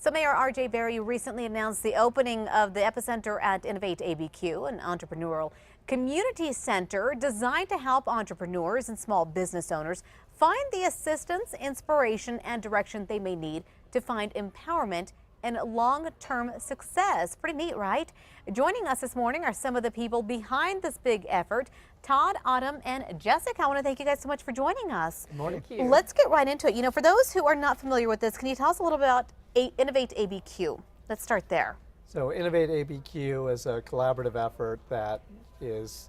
So Mayor R.J. Berry recently announced the opening of the Epicenter at Innovate ABQ, an entrepreneurial community center designed to help entrepreneurs and small business owners find the assistance, inspiration, and direction they may need to find empowerment and long-term success. Pretty neat, right? Joining us this morning are some of the people behind this big effort. Todd, Autumn, and Jessica, I want to thank you guys so much for joining us. Good morning. Thank you. Let's get right into it. You know, for those who are not familiar with this, can you tell us a little bit about Innovate ABQ? Let's start there. So Innovate ABQ is a collaborative effort that is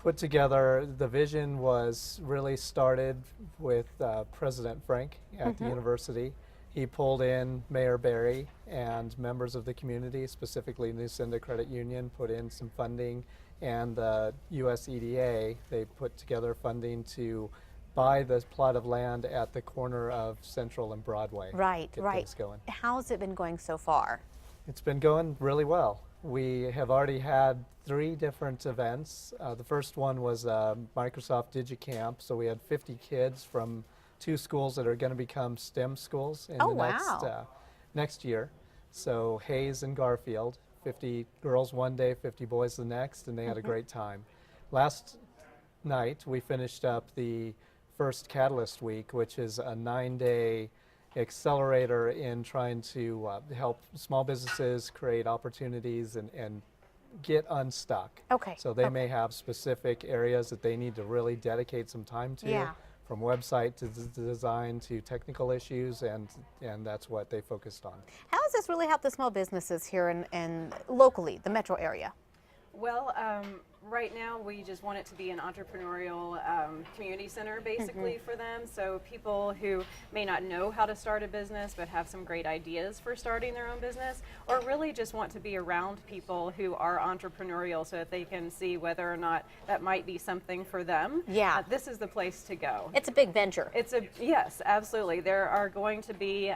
put together. The vision was really started with President Frank at the university. He pulled in Mayor Berry and members of the community, specifically Lucinda Credit Union, put in some funding, and the US EDA, they put together funding to buy this plot of land at the corner of Central and Broadway. Right, Get right. things going. How's it been going so far? It's been going really well. We have already had 3 different events. The first one was Microsoft DigiCamp, so we had 50 kids from 2 schools that are going to become STEM schools in the next year. So Hayes and Garfield, 50 girls one day, 50 boys the next, and they had a great time. Last night we finished up the first Catalyst Week, which is a 9-day accelerator in trying to help small businesses create opportunities and get unstuck. Okay. So they may have specific areas that they need to really dedicate some time to, from website to design to technical issues, and that's what they focused on. How has this really helped the small businesses here in locally, the metro area? Well, right now we just want it to be an entrepreneurial community center basically for them. So people who may not know how to start a business but have some great ideas for starting their own business, or really just want to be around people who are entrepreneurial so that they can see whether or not that might be something for them. Yeah. This is the place to go. It's a big venture. Yes, absolutely. There are going to be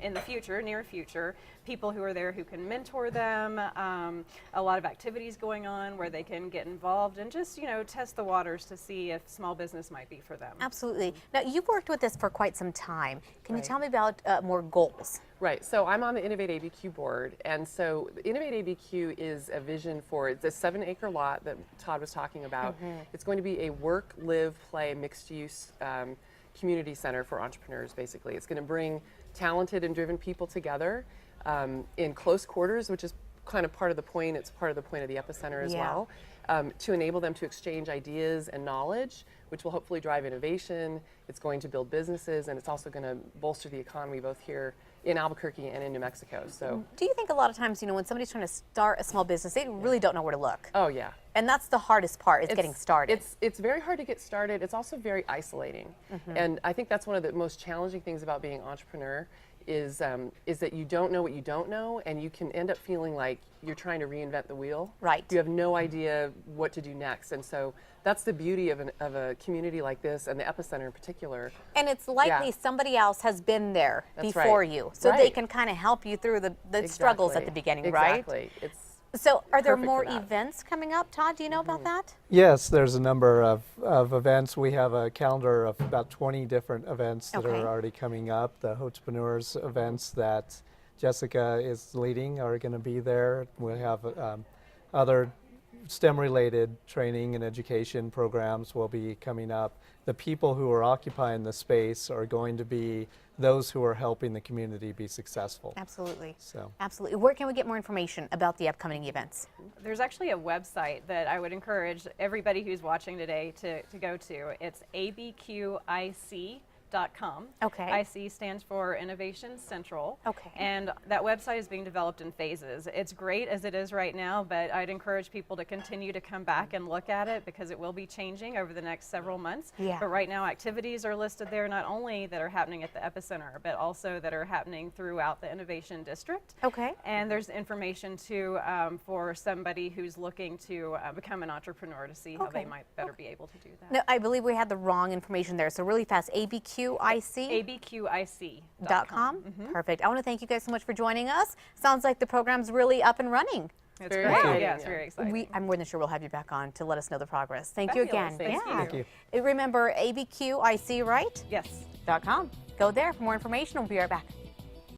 in the future, near future, people who are there who can mentor them, a lot of activities going on where they can get involved and just, you know, test the waters to see if small business might be for them. Absolutely. Now, you've worked with this for quite some time. Can you tell me about more goals? Right, so I'm on the Innovate ABQ board, and so the Innovate ABQ is a vision for the 7-acre lot that Todd was talking about. It's going to be a work, live, play, mixed-use community center for entrepreneurs, basically. It's going to bring talented and driven people together in close quarters, which is kind of part of the point. It's part of the point of the Epicenter as well, to enable them to exchange ideas and knowledge, which will hopefully drive innovation. It's going to build businesses, and it's also going to bolster the economy both here in Albuquerque and in New Mexico. So, do you think a lot of times, you know, when somebody's trying to start a small business, they really don't know where to look? oh yeah. And that's the hardest part, is getting started. It's very hard to get started. It's also very isolating. And I think that's one of the most challenging things about being an entrepreneur is that you don't know what you don't know, and you can end up feeling like you're trying to reinvent the wheel. Right. You have no idea what to do next. And so that's the beauty of a community like this, and the Epicenter in particular. And it's likely somebody else has been there That's before right. you, so they can kind of help you through the struggles at the beginning, right? Exactly. So are there perfect more for that. events coming up? Todd, do you know about that? Yes, there's a number of events. We have a calendar of about 20 different events that are already coming up. The Entrepreneurs events that Jessica is leading are going to be there. We have other STEM-related training and education programs will be coming up. The people who are occupying the space are going to be those who are helping the community be successful. Absolutely. So. Absolutely. Where can we get more information about the upcoming events? There's actually a website that I would encourage everybody who's watching today to go to. It's abqic.com. Okay. IC stands for Innovation Central. Okay. And that website is being developed in phases. It's great as it is right now, but I'd encourage people to continue to come back and look at it because it will be changing over the next several months. Yeah. But right now activities are listed there, not only that are happening at the Epicenter, but also that are happening throughout the Innovation District. Okay. And there's information too for somebody who's looking to become an entrepreneur to see how they might better be able to do that. No, I believe we had the wrong information there, so really fast, abqic. abqic.com. Perfect. I want to thank you guys so much for joining us. Sounds like the program's really up and running. It's very great. exciting, Yeah, it's very exciting. I'm more than sure we'll have you back on to let us know the progress. Thank you again. Fabulous. Thank you. Remember abqic, right? Yes. .com. Go there for more information. We'll be right back.